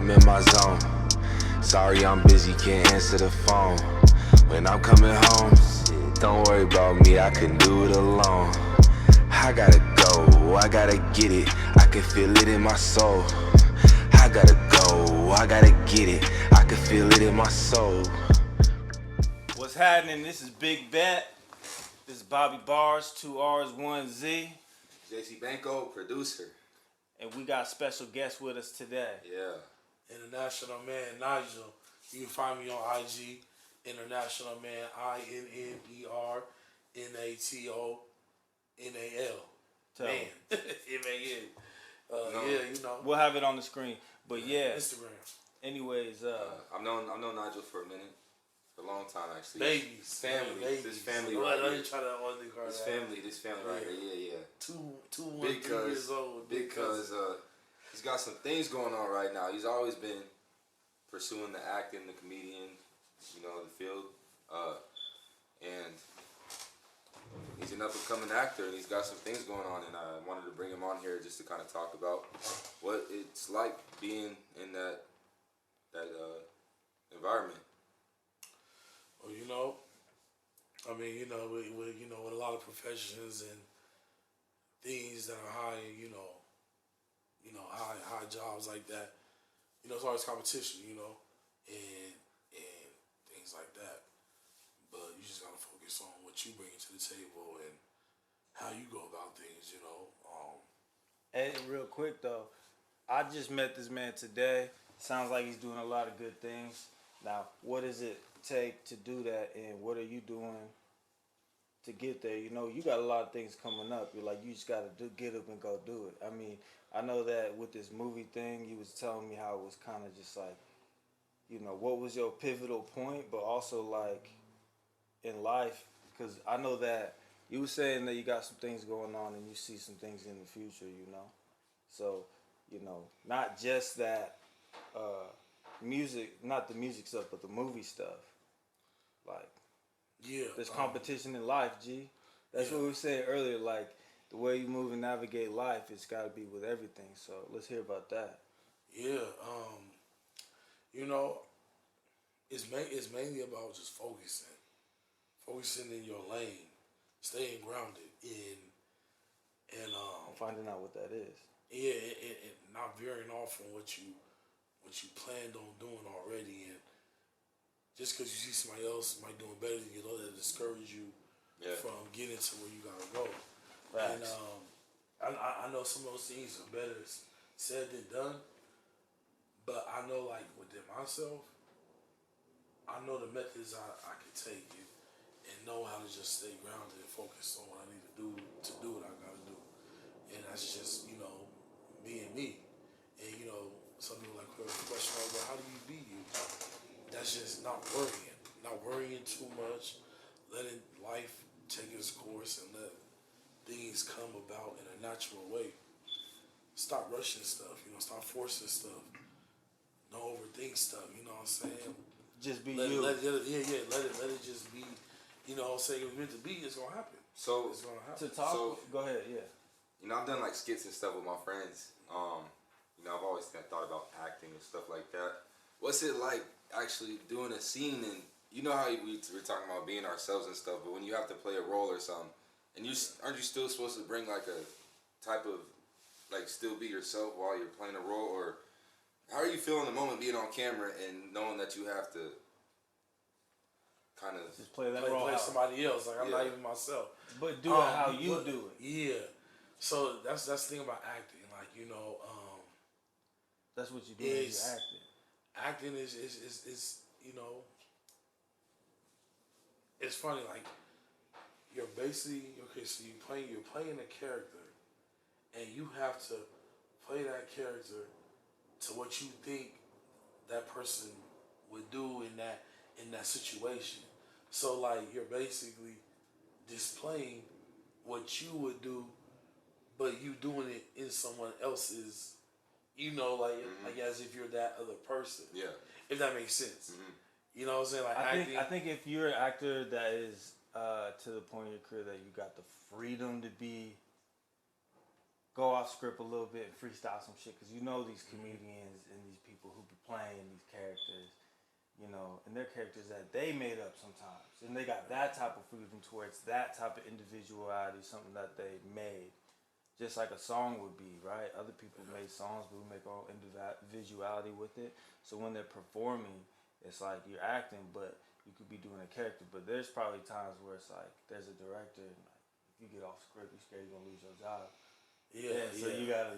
I'm in my zone. Sorry I'm busy, can't answer the phone. When I'm coming home, shit, don't worry about me, I can do it alone. I gotta go, I gotta get it, I can feel it in my soul. I gotta go, I gotta get it, I can feel it in my soul. What's happening? This is Big Bet. This is Bobby Bars, 2 R's, 1 Z. JC Banco, producer. And we got special guests with us today. Yeah. International man Nijel. You can find me on IG. International man INNERNATONAL. Man. MAN. Yeah, you know. We'll have it on the screen. But yeah. Instagram. Anyways, I've known Nigel for a minute. For a long time, actually. Babies. Family. Babies. This family Well, right let here. me try that one thing card. This family right here. Yeah. Two, 1, 3 years old. Because he's got some things going on right now. He's always been pursuing the acting, the comedian, the field. And he's an up-and-coming actor, and he's got some things going on, and I wanted to bring him on here just to kind of talk about what it's like being in that environment. Well, with a lot of professions and things that are high, high jobs like that, it's always competition, and things like that. But you just gotta focus on what you bring to the table and how you go about things, Hey, real quick though, I just met this man today. Sounds like he's doing a lot of good things. Now, what does it take to do that, and what are you doing to get there? You got a lot of things coming up. You just gotta get up and go do it. I mean, I know that with this movie thing, you was telling me how it was kind of just like, what was your pivotal point, but also like in life, because I know that you were saying that you got some things going on and you see some things in the future, So, not just that music, not the music stuff, but the movie stuff. Like, yeah, there's competition in life, G. That's what we were saying earlier. Like, the way you move and navigate life, it's got to be with everything. So let's hear about that. Yeah, it's mainly about just focusing in your lane, staying grounded and Finding out what that is. Yeah, and not veering off from what you planned on doing already, and just because you see somebody else might doing better than you, don't let it discourage you from getting to where you gotta go. Facts. And I know some of those things are better said than done, but I know, like, within myself, I know the methods I can take and know how to just stay grounded and focus on what I need to do what I gotta do. And that's just, being me. And, some people like the question, well, how do you be you? That's just not worrying too much, letting life take its course and let things come about in a natural way. Stop rushing stuff, stop forcing stuff. Don't overthink stuff, you know what I'm saying? Just be let you. Let it just be, you know what I'm saying? If it's meant to be, it's gonna happen. So it's gonna happen. To talk, go ahead, yeah. I've done like skits and stuff with my friends. I've always thought about acting and stuff like that. What's it like actually doing a scene, and how we're talking about being ourselves and stuff, but when you have to play a role or something, and aren't you still supposed to bring like a type of, like, still be yourself while you're playing a role? Or how are you feeling the moment being on camera and knowing that you have to kind of just play that role play out. somebody else? Like, I'm not even myself. But do it how you do it. Yeah. So that's the thing about acting. Like, that's what you do when you're acting. Acting is it's funny. Like, you're basically so you're playing a character, and you have to play that character to what you think that person would do in that situation. So, like, you're basically displaying what you would do, but you doing it in someone else's, like as if you're that other person. Yeah. If that makes sense. Mm-hmm. You know what I'm saying? Like, I think if you're an actor that is to the point in your career that you got the freedom to be go off script a little bit and freestyle some shit because you know these comedians and these people who be playing these characters, you know, and they're characters that they made up sometimes, and they got that type of freedom towards that type of individuality, something that they made, just like a song would be, right? Other people made songs, but we make our own individuality with it. So when they're performing, it's like you're acting, but you could be doing a character. But there's probably times where it's like there's a director, and like if you get off script, you're scared you're gonna lose your job. Yeah, So you gotta.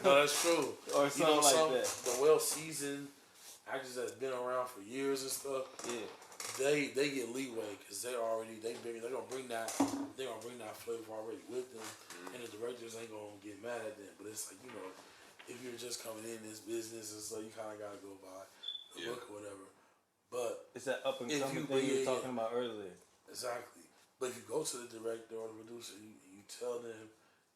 No, that's true. Or something like that. The well-seasoned actors that's been around for years and stuff. Yeah. They get leeway because they're gonna bring that flavor already with them, and the directors ain't gonna get mad at them. But it's like, you know, if you're just coming in this business and so you kind of gotta go by the look or whatever. But it's that up and coming thing you were talking about earlier. Exactly. But if you go to the director or the producer, you tell them,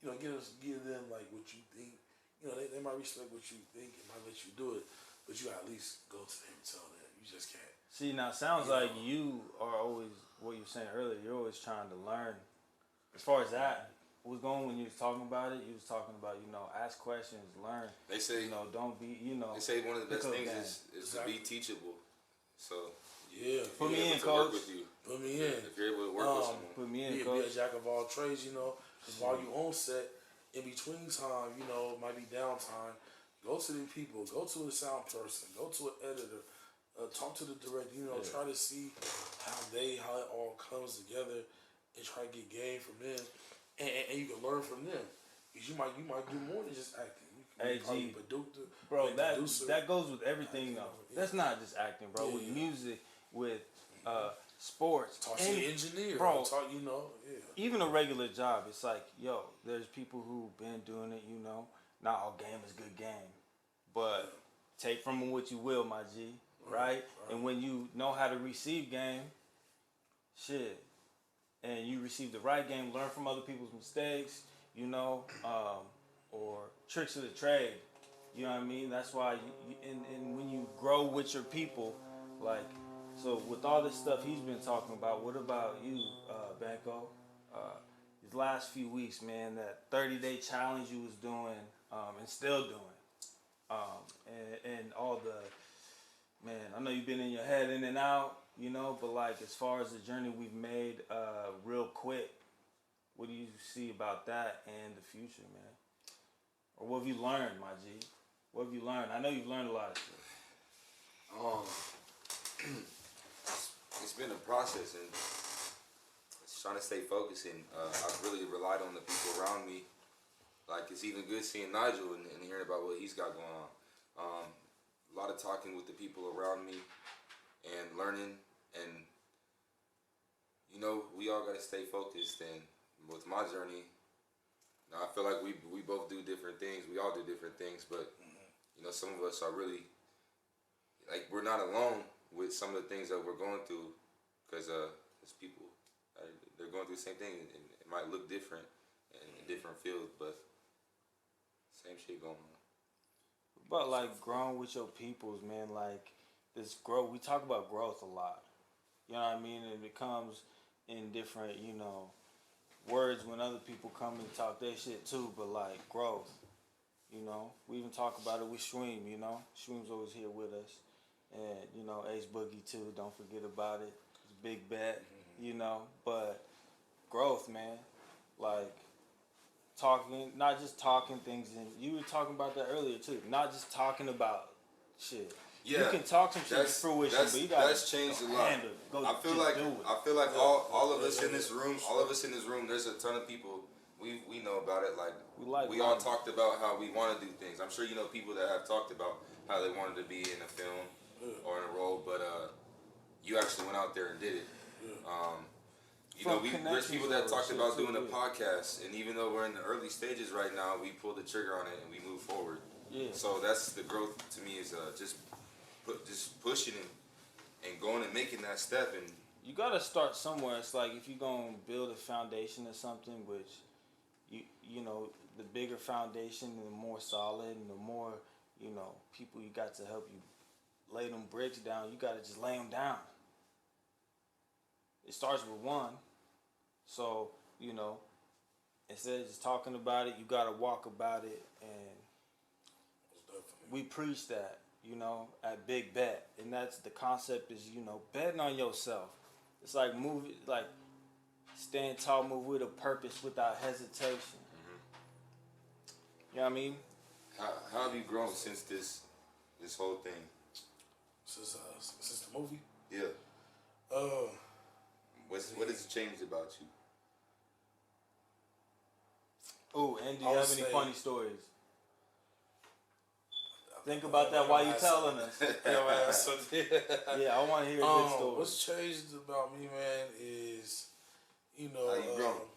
you know, give them like what you think. You know, they might respect what you think and might let you do it, but you gotta at least go to them and tell them. You just can't. See, now it sounds like you are always, what you were saying earlier, you're always trying to learn. As far as that was going when you was talking about it, you was talking about, you know, ask questions, learn. They say, you know, don't be, you know. They say one of the best things is exactly. to be teachable. So yeah, put me in, Work coach. with you. Put me in. If you're able to work with someone, put me in, be coach. a jack of all trades, you know. Because while you on set, in between time, you know, might be downtime. Go to the people. Go to a sound person. Go to an editor. Talk to the director. You know, try to see how it all comes together, and try to get game from them, and you can learn from them. Because you might do more than just acting. You can probably bro, that goes with everything though. Yeah. That's not just acting, bro. With music, with sports, talk to the engineer, bro. Talk, you know, even a regular job. It's like, yo, there's people who've been doing it. You know, not all game is good game, but take from them what you will, my G. Right? And when you know how to receive game, shit, and you receive the right game, learn from other people's mistakes, you know, or tricks of the trade. You know what I mean? That's why, and when you grow with your people, like, so with all this stuff he's been talking about, what about you, Banco? These last few weeks, man, that 30-day challenge you was doing and still doing, and all the, man, I know you've been in your head in and out, you know, but like as far as the journey we've made, real quick, what do you see about that and the future, man? Or what have you learned, my G? What have you learned? I know you've learned a lot of shit. It's been a process, and it's trying to stay focused. And I've really relied on the people around me. Like, it's even good seeing Nigel and hearing about what he's got going on. A lot of talking with the people around me and learning, and you know, we all got to stay focused. And with my journey, now I feel like we both do different things. We all do different things, but you know, some of us are really, like, we're not alone with some of the things that we're going through, because there's people, they're going through the same thing, and it might look different in different fields, but same shit going on. But like growing with your peoples, man, like this growth, we talk about growth a lot. You know what I mean? And it comes in different, you know, words when other people come and talk their shit too, but like growth, you know. We even talk about it with Shweem, you know. Shweem's always here with us. And, you know, Ace Boogie too, don't forget about it. It's a big bet, you know. But growth, man, like talking, not just talking things, and you were talking about that earlier too. Not just talking about shit. Yeah, you can talk some shit to fruition, but you gotta that's changed a lot. I feel like all of us in this room, there's a ton of people. We know about it. Like we all talked about how we want to do things. I'm sure you know people that have talked about how they wanted to be in a film or in a role, but you actually went out there and did it. You know, there's people that talked about doing a podcast, and even though we're in the early stages right now, we pulled the trigger on it and we move forward. Yeah. So that's the growth to me, is just pushing and going and making that step. And you gotta start somewhere. It's like if you're gonna build a foundation or something, which you know, the bigger foundation, the more solid, and the more, you know, people you got to help you lay them bricks down. You gotta just lay them down. It starts with one. So, you know, instead of just talking about it, you gotta walk about it, and we preach that, you know, at Big Bet, and that's the concept is, you know, betting on yourself. It's like like stand tall, move with a purpose without hesitation. You know what I mean? How have you grown since this whole thing? Since the movie. Yeah. What has changed about you? Oh, and do you I would have any say- funny stories? Think about that while you telling us. Yeah, I want to hear a good story. What's changed about me, man, is, you know, How you grown?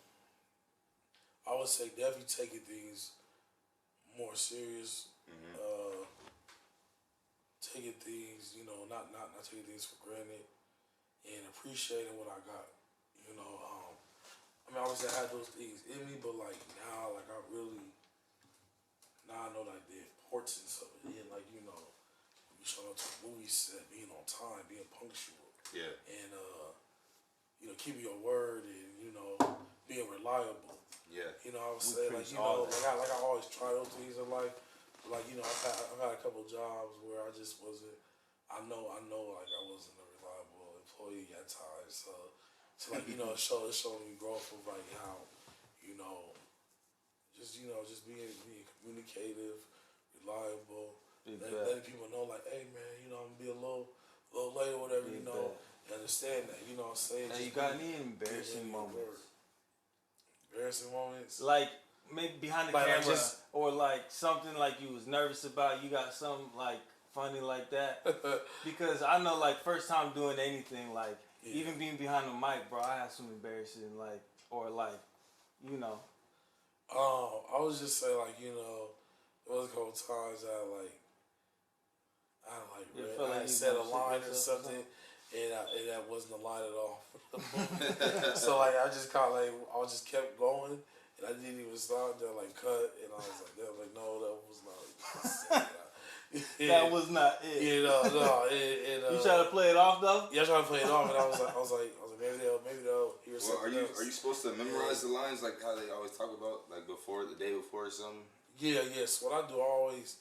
I would say definitely taking things more serious. Taking things, you know, not taking things for granted, and appreciating what I got. You know, I mean, obviously I had those things in me, but like now, like I know like the importance of it, and like, you know, you showing up to the movie set, being on time, being punctual, Yeah. and you know, keeping your word, and you know, being reliable. Yeah. You know, I would We say, like, preach you all know, that. like I always try those things in life. But, like, you know, I've had a couple of jobs where I just wasn't. I know, like I wasn't a reliable employee at times. So like, you know, it showed me growth of like how, you know, just being communicative, reliable, letting people know, like, hey man, you know, I'm gonna be a little late or whatever, you know, and understand that, you know what I'm saying. Now, you got any embarrassing moments? Embarrassing moments? Like maybe behind the Like camera, just- or like something like you was nervous about. You got something like funny like that? Because I know, like, first time doing anything, like even being behind the mic, bro, I had some embarrassing, like, or like, you know. I was just say, like, you know, there was a couple times I had said a line or something, and that wasn't a line at all. So like I just kept going, and I didn't even stop. They're like cut, and I was like, no, that was not. That was not it. You know, no. You try to play it off though. Yeah, I tried to play it off, and I was like, maybe they'll hear Well, something else. are you supposed to memorize the lines like how they always talk about, like before the day before or something? Yeah, yes. What I do, I always,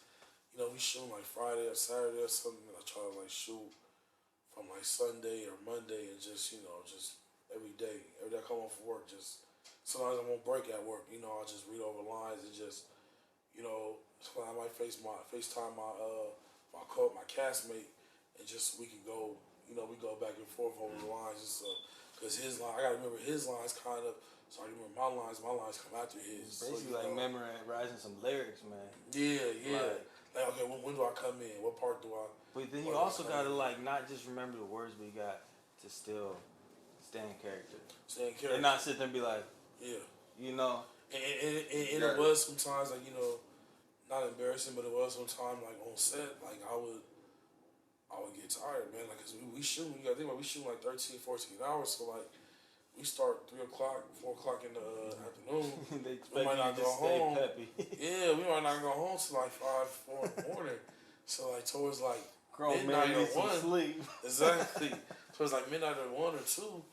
you know, we shoot like Friday or Saturday or something, and I try to like shoot from like Sunday or Monday, and just, you know, just every day I come home from work, just sometimes I won't break at work, you know, I'll just read over lines and just, you know, sometimes I might FaceTime my castmate, and just we can go, you know, we go back and forth over the lines and stuff. Cause his line, I gotta remember his lines kind of, so I can remember my lines. My lines come after his. Basically, so, like know, memorizing some lyrics, man. Yeah. Like, okay, when do I come in? What part do I? But then you also gotta like not just remember the words, but you got to still stay in character. And not sit there and be like, yeah, you know. And it was sometimes like, you know, not embarrassing, but it was sometimes like on set, like I would get tired, man. Like, cause we shoot, you gotta think about, we shoot like 13, 14 hours, so like we start 3 o'clock, 4 o'clock in the afternoon. They expect we might you not to go just stay home. peppy. Yeah, we might not go home till like 5, 4 in the morning. So like towards like Grown midnight man or needs some 1, sleep. exactly. Towards like midnight or 1 or 2,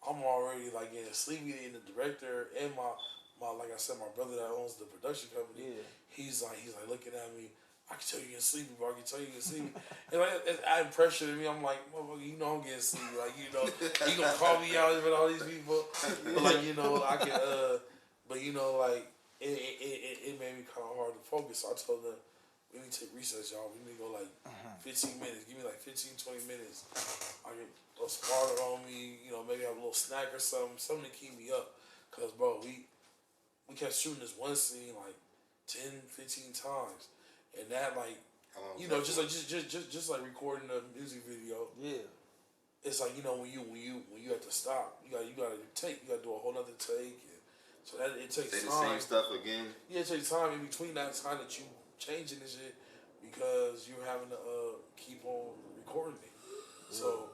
I'm already like getting sleepy. And the director and my like I said, my brother that owns the production company, he's like looking at me. I can tell you getting sleepy, bro. I can tell you getting sleepy. And like it's adding pressure to me. I'm like, motherfucker, you know I'm getting sleepy. Like, you know, you gonna call me out in front of all these people. But like, you know, I can but you know, like it made me kinda hard to focus. So I told them, we need to take recess, y'all. We need to go like 15 minutes. Give me like 15, 20 minutes. I get a little smarter on me, you know, maybe have a little snack or something to keep me up. Cause bro, we kept shooting this one scene like 10, 15 times. And that, like, you know, just like recording a music video. Yeah. It's like, you know, when you have to stop, you gotta do a whole nother take. And so that it takes Say time. the same stuff again. Yeah, it takes time in between that time that you changing this shit, because you're having to keep on recording it. So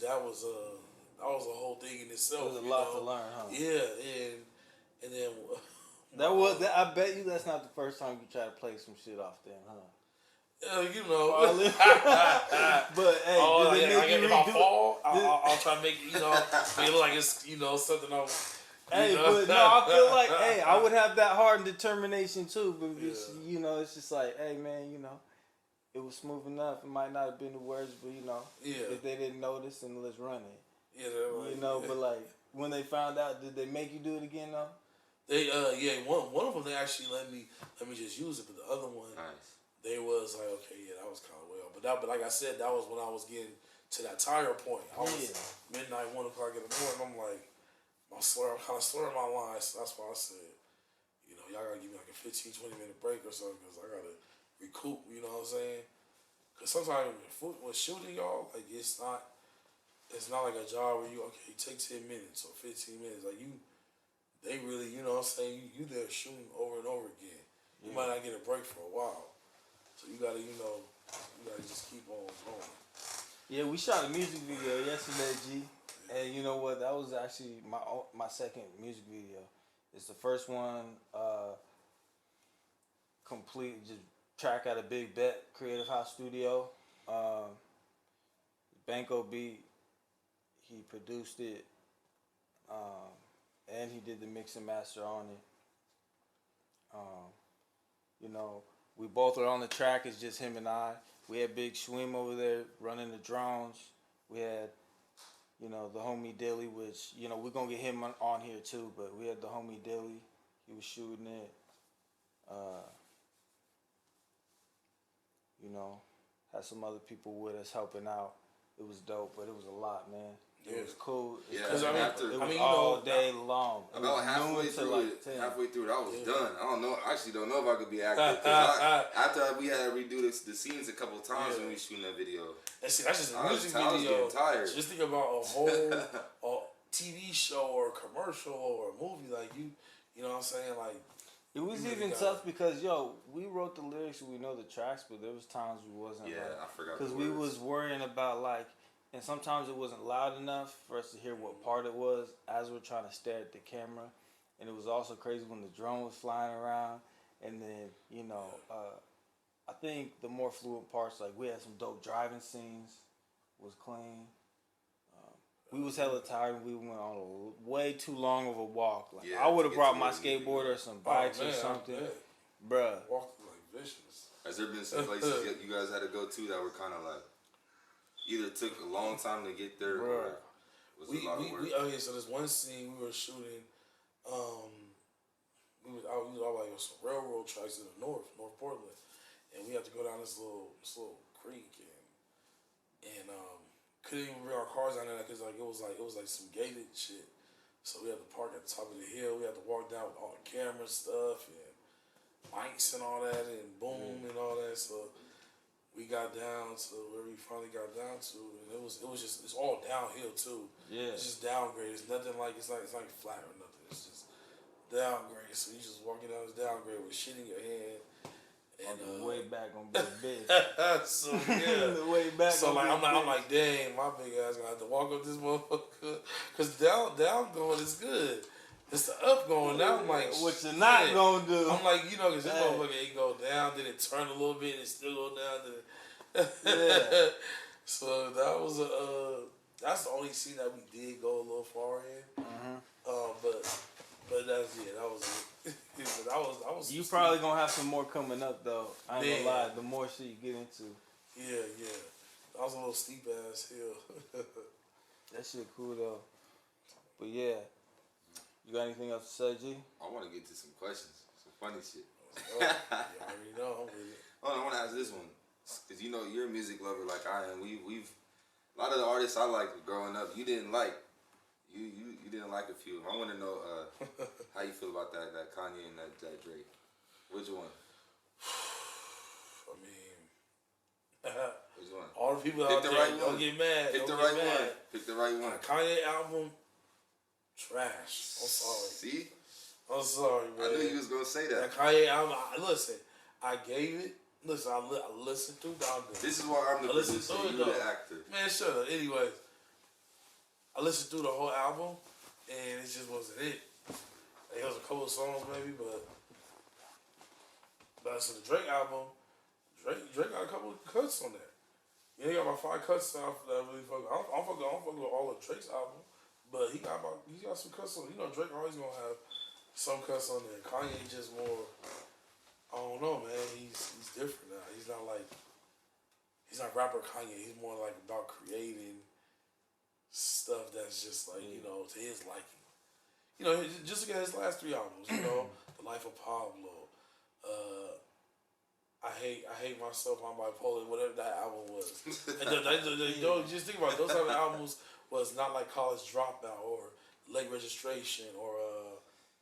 that was a whole thing in itself. There's a lot to learn, huh? Yeah, and then I bet you that's not the first time you try to play some shit off then, huh? you know. But hey, if I fall, I'll try to make it, you know, make it look like it's, you know, something Hey, You know? but no, I feel like, hey, I would have that heart and determination too. But it's, Yeah. you know, it's just like, hey, man, you know, it was smooth enough. It might not have been the words, but you know, Yeah. if they didn't notice, then let's run it. Yeah, they're like, You know, but like when they found out, did they make you do it again though? they one of them they actually let me just use it, but the other one Nice. they was like, okay, yeah, that was kind of well, but like I said, that was when I was getting to that tire point. I was midnight, 1 o'clock in the morning. I'm like, I'm kind of slurring my lines. So that's why I said, you know, y'all gotta give me like a 15, 20 minute break or something because I gotta recoup. You know what I'm saying? Because sometimes with shooting, y'all, like it's not like a job where you take 10 minutes or 15 minutes. Like they really, you know what I'm saying? You there shooting over and over again. You might not get a break for a while, so you gotta just keep on going. Yeah, we shot a music video yesterday, G. And you know what? That was actually my second music video. It's the first one, complete just track out of Big Bet Creative House Studio. Banco beat. He produced it, and he did the mix and master on it. You know, we both are on the track. It's just him and I. We had Big Schwim over there running the drones. We had, you know, the homie Dilly, which, you know, we're going to get him on here too, but we had the homie Dilly. He was shooting it. You know, had some other people with us helping out. It was dope, but it was a lot, man. It was cool. Yeah, Because I mean, it was you all day long. About halfway through it, 10. I was done. I don't know. I actually don't know if I could be active. After we had to redo the scenes a couple times when we shooting that video. And see, that's just a music I was video. getting tired. Just think about a whole TV show or a commercial or a movie. Like you know what I'm saying? Like It was even tough because, we wrote the lyrics and we know the tracks, but there was times we wasn't. I forgot. Because we was worrying about and sometimes it wasn't loud enough for us to hear what part it was as we're trying to stare at the camera. And it was also crazy when the drone was flying around. And then, I think the more fluent parts, like we had some dope driving scenes, was clean. We was hella tired and we went on a way too long of a walk. Like I would have brought my skateboard or some bikes or something. Bruh. Walked like vicious. Has there been some places you guys had to go to that were kind of like either took a long time to get there or was a lot of work? So there's one scene we were shooting. We was out like on some railroad tracks in the North Portland, and we had to go down this little creek and couldn't even bring our cars down there because it was like some gated shit. So we had to park at the top of the hill. We had to walk down with all the camera stuff and mics and all that and boom and all that. So we got down to where we finally got down to, and it's all downhill too. Yeah, it's just downgrade. It's nothing like it's not flat or nothing. It's just downgrade. So you just walking down this downgrade with shit in your hand. And the way back gonna be a bitch. So yeah, the way back. So like I'm like, dang, my big ass gonna have to walk up this motherfucker. Cause down going is good. It's the up going. Now I'm like, what you're not gonna do? I'm like, cause this motherfucker it go down, then it turn a little bit, and it still go down. Then so that was that's the only scene that we did go a little far in. But that's that was it. I was. You probably gonna have some more coming up though. I ain't gonna lie. The more shit you get into. Yeah. That was a little steep ass hill. That shit cool though. But yeah. You got anything else to say, G? I want to get to some questions, some funny shit. You already know. I'm with it. I want to ask this one, because you're a music lover like I am. We've a lot of the artists I liked growing up. You didn't like. You didn't like a few. I want to know how you feel about that Kanye and that Drake. Which one? I mean, which one? All the people out there don't get mad. Pick the right one. Pick the right one. Kanye album. Trash. I'm sorry. See? I'm sorry, man. I knew you was gonna say that. Kanye album. Listen, I gave it. Listen, I listened through the album. This is why I'm the producer. You're the actor. Man, shut up. Anyways, I listened through the whole album, and it just wasn't it. There was a couple of songs maybe, but so the Drake album, Drake got a couple of cuts on that. Yeah, he got about 5 cuts off that I really fuck. I don't fuck with all of Drake's album. But he got some cuss on. You know, Drake always gonna have some cuss on there. Kanye just more. I don't know, man. He's different now. He's not rapper Kanye. He's more like about creating stuff that's just like, you know, to his liking. You know, just look at his last 3 albums. You know, The Life of Pablo. I hate myself. I'm bipolar. Whatever that album was. And just think about it, those type of albums was not like College Dropout or Late Registration or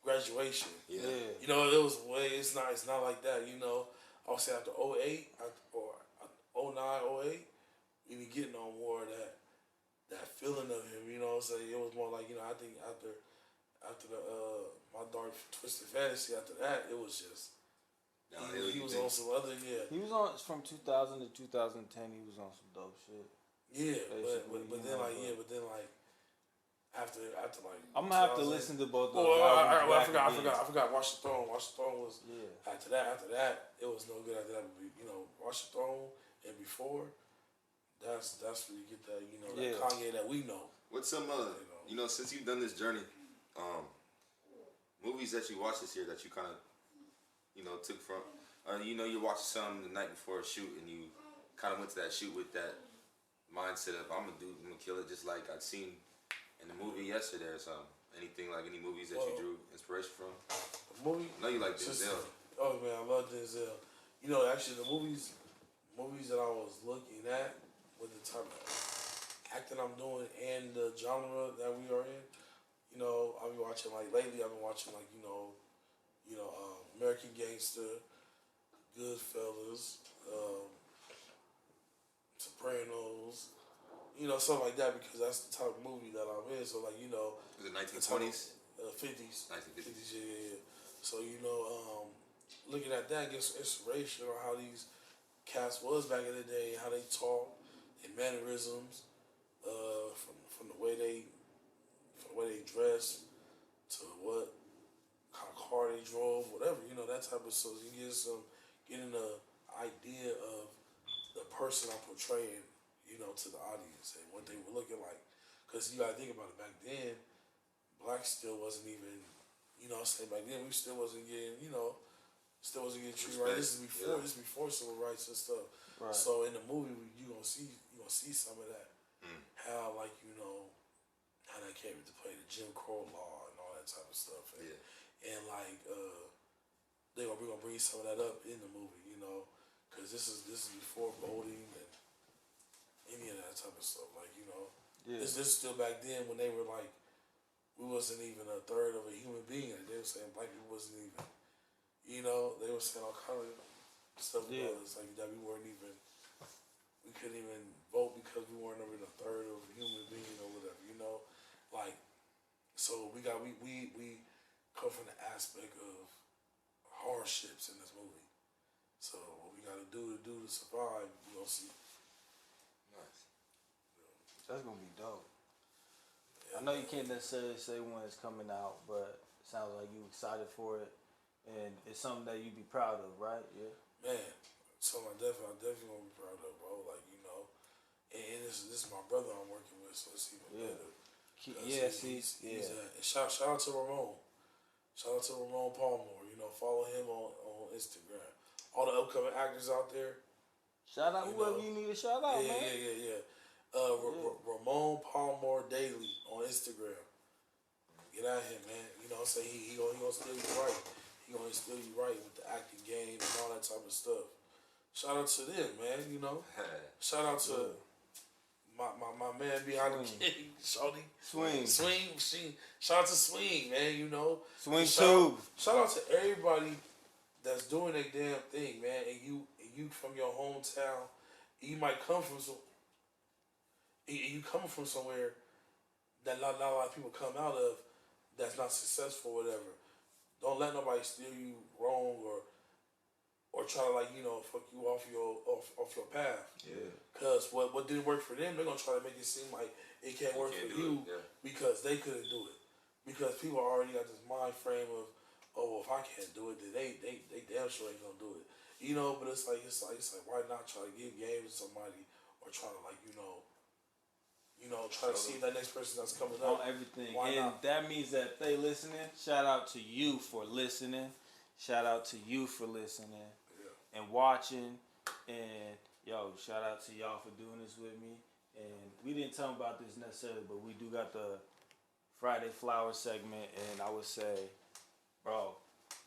Graduation. Yeah. You know, it was way. It's not like that. You know, I would say after 08 or 09, 08, we be getting on more of that feeling of him. You know, so it was more like, you know, I think after the My Dark Twisted Fantasy. After that, it was just. He was on some other, He was on from 2000 to 2010. He was on some dope shit. Yeah, but then after like I'm gonna have to listen to both. I forgot. Watch the Throne. Watch the Throne was after that. It was no good after that. You know, Watch the Throne and before. That's where you get that. You know, that Kanye that we know. What's some you know, since you've done this journey, movies that you watched this year that you kind of, you know, took from, you know, you watched some the night before a shoot and you kind of went to that shoot with that mindset of I'm gonna kill it, just like I'd seen in the movie yesterday or something. Anything like any movies that you drew inspiration from? The movie? I know you like Denzel. Oh man, I love Denzel. You know, actually the movies that I was looking at with the type of acting I'm doing and the genre that we are in. You know, I've been watching like lately. I've been watching like American Gangster, Goodfellas, Sopranos, you know, something like that because that's the type of movie that I'm in. So like, you know, was it 1920s? 50s. 1950s. Yeah. So you know, looking at that gets inspiration on how these cats was back in the day, how they talk, their mannerisms, from the way they dress to what kind of car they drove, whatever, you know, that type of stuff. You getting the idea of the person I'm portraying, you know, to the audience and what they were looking like. Because you gotta think about it, back then, black still wasn't even, you know, back then we still wasn't getting, you know, treated right. This is before civil rights and stuff. Right. So in the movie, you gonna see some of that. How, like, you know, how that came into play, the Jim Crow law and all that type of stuff. And like, we're gonna bring some of that up in the movie, you know, because this is before voting and any of that type of stuff. Like, you know, this is still back then when they were like, we wasn't even a third of a human being. They were saying black people wasn't even, you know, they were saying all kind of stuff about us, like that we couldn't even vote because we weren't even a third of a human being or whatever, you know, like, so we come from the aspect of hardships in this movie. So what we gotta do to survive, you gonna see. Nice. That's gonna be dope. I know you can't necessarily say when it's coming out, but it sounds like you excited for it, and it's something that you be proud of, right? Yeah. Man, something I definitely gonna be proud of, bro. Like, you know, and this is my brother I'm working with, so it's even better. He's shout out to Ramon. Shout out to Ramon Palmer. You know, follow him on Instagram. All the upcoming actors out there. Shout out whoever you need to shout out, man. Yeah. Ramon Palmer Daily on Instagram. Get out here, man. You know what I'm saying? He gonna steal you right. He gonna steal you right with the acting game and all that type of stuff. Shout out to them, man. You know. Shout out to my man behind the gate, Shawty. Swing. Shout out to Swing, man. You know. Swing too. Shout out to everybody that's doing their damn thing, man. And you from your hometown. You might come from you coming from somewhere that not a lot of people come out of that's not successful or whatever. Don't let nobody steer you wrong or try to, like, you know, fuck you off your path. Yeah. Cause what didn't work for them, they're gonna try to make it seem like it can't work for you because they couldn't do it. Because people already got this mind frame of, oh, well, if I can't do it, then they damn sure ain't gonna do it. You know, but it's like why not try to give game to somebody or try to, like, you know, You know, try to see if that next person that's coming on up. everything. Why And not? that means that if they listening, shout out to you for listening. Shout out to you for listening and watching. And yo, shout out to y'all for doing this with me. And we didn't tell them about this necessarily, but we do got the Friday Flowers segment. And I would say, bro,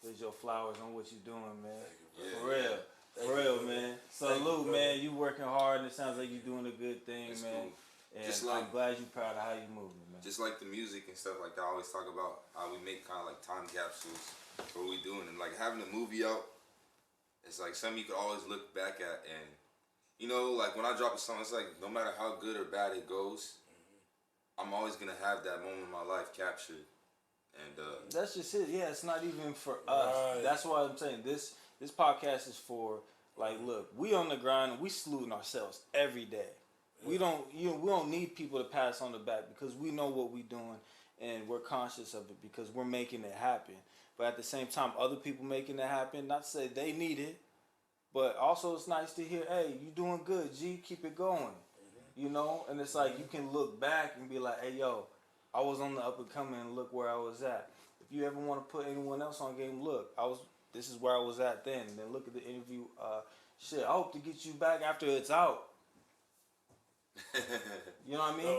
here's your flowers on what you doing, man. Yeah, For real. Thank For you, real, brother. man. Thank you, Salute, brother. man. You working hard, and it sounds like you're doing a good thing, It's man. cool. And Just I'm like- glad you're proud of how you moving, man. Just like the music and stuff like that, I always talk about how we make kind of like time capsules for what we doing, and like having a movie out, it's like something you could always look back at, and you know, like when I drop a song, it's like no matter how good or bad it goes, I'm always gonna have that moment in my life captured, and That's just it. Yeah, it's not even for us. Right. That's why I'm saying this podcast is for, like, look, we on the grind and we saluting ourselves every day. We don't need people to pass on the back because we know what we're doing and we're conscious of it because we're making it happen. But at the same time, other people making it happen, not to say they need it, but also it's nice to hear, hey, you doing good, G, keep it going. You know? And it's like you can look back and be like, hey, yo, I was on the up and coming and look where I was at. If you ever want to put anyone else on game, look, this is where I was at then. And then look at the interview. Shit, I hope to get you back after it's out. You know what I mean?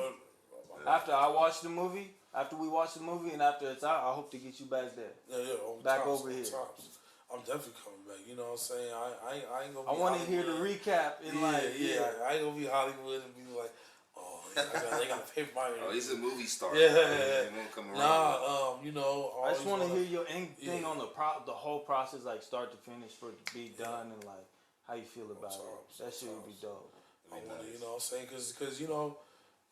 After I watch the movie, after we watch the movie, and after it's out, I hope to get you back there. On Back tops, over on here. tops. I'm definitely coming back. You know what I'm saying? I ain't gonna. I Be want to hear the Hollywood. recap. And I ain't gonna be Hollywood and be like, oh, they got to pay for my. oh, he's a movie star. Yeah. He won't come around. You know. I just want to hear your thing Yeah. on the whole process, like start to finish, for it to be done, and like how you feel about it. That shit would be dope. I want to, you know what I'm saying? Because, you know,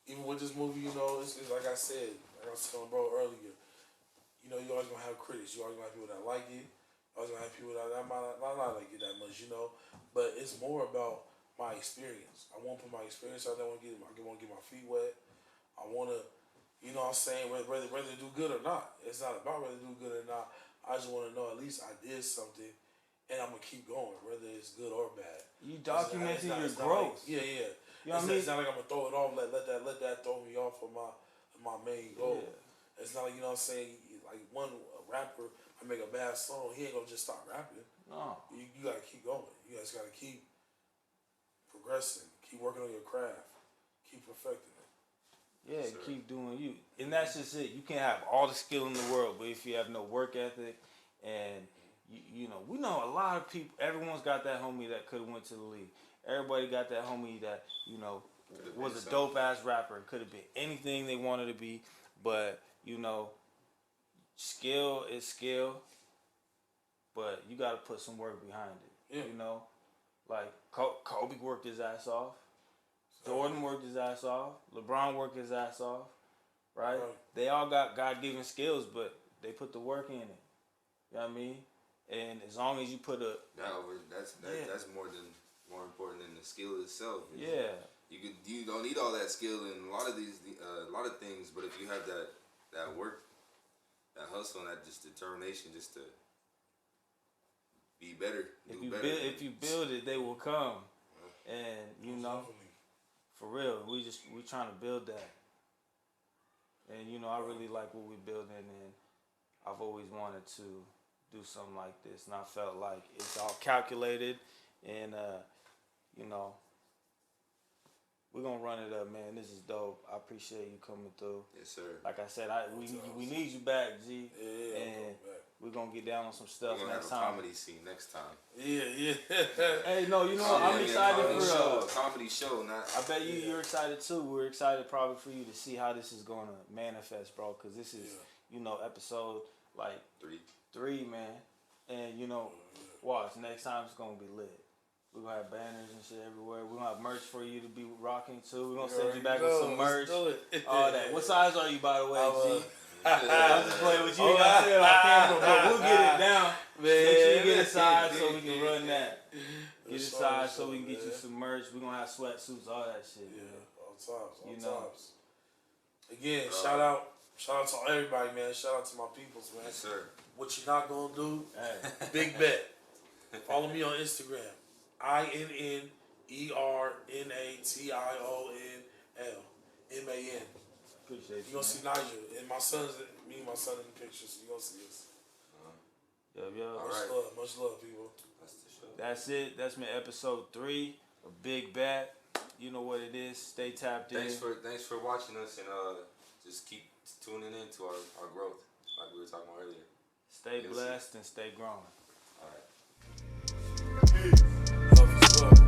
even with this movie, you know, it's like I said, like I was telling bro earlier, you know, you always going to have critics. You always going to have people that like it. You always going to have people that might not like it that much, you know. But it's more about my experience. I want to put my experience out there. I want to get my feet wet. I want to, you know what I'm saying, whether do good or not. It's not about whether do good or not. I just want to know at least I did something, and I'm going to keep going, whether it's good or bad. You documenting your It's not growth. Like, yeah. You know what I mean? It's not like I'm gonna throw it off. Let that throw me off of my main goal. Yeah. It's not like, you know what I'm saying. Like a rapper, I make a bad song, he ain't gonna just stop rapping. No. You gotta keep going. You guys gotta keep progressing. Keep working on your craft. Keep perfecting it. Yeah, keep doing you. And that's just it. You can have all the skill in the world, but if you have no work ethic and you know, we know a lot of people, everyone's got that homie that could have went to the league. Everybody got that homie that, you know, was a dope ass rapper. Could have been anything they wanted to be, but you know, skill is skill, but you got to put some work behind it. Yeah. You know, like Kobe worked his ass off. Jordan worked his ass off. LeBron worked his ass off. Right? They all got God-given skills, but they put the work in it. You know what I mean? And as long as you put That's more important than the skill itself. Yeah. You don't need all that skill in a lot of things, but if you have that work, that hustle, and that just determination, just to be better, If you build it, they will come. And you know, for real, we trying to build that. And you know, I really like what we're building, and I've always wanted to do something like this, and I felt like it's all calculated, and you know, we're gonna run it up, man. This is dope. I appreciate you coming through. Yes, sir. Like I said, we need you back, G. Yeah, and we're gonna get down on some stuff We're gonna next have a time. comedy scene next time. Yeah. Hey, no, you know what? I'm excited for a comedy show. I bet you're excited too. We're excited probably for you to see how this is gonna manifest, bro. Because this is, you know, episode like 3, man. And you know, watch, next time it's gonna be lit. We're gonna have banners and shit everywhere. We're gonna have merch for you to be rocking too. We're gonna send you back with some merch. All that. What size are you, by the way, G? I'm just playing with you. You gotta say it on camera, but we'll get it down. Make sure you get a size so we can run that. Get a size so we can get you some merch. We're gonna have sweatsuits, all that shit. Yeah, Man. all You times. know. Again, shout out to everybody, man. Shout out to my peoples, man. Yes, sir. What you not gonna do? Hey. Big bet. Follow me on Instagram. INNERNATIONL. MAN. Appreciate You you. gonna see Nigel and my son's me and my son in the picture, so you gonna see us. Yo. Much love, people. That's the show. That's it. That's been episode 3 of Big Bat. You know what it is. Stay tapped in. Thanks for watching us and just keep tuning in to our growth, like we were talking about earlier. Stay blessed and stay growing. All right. Love is love.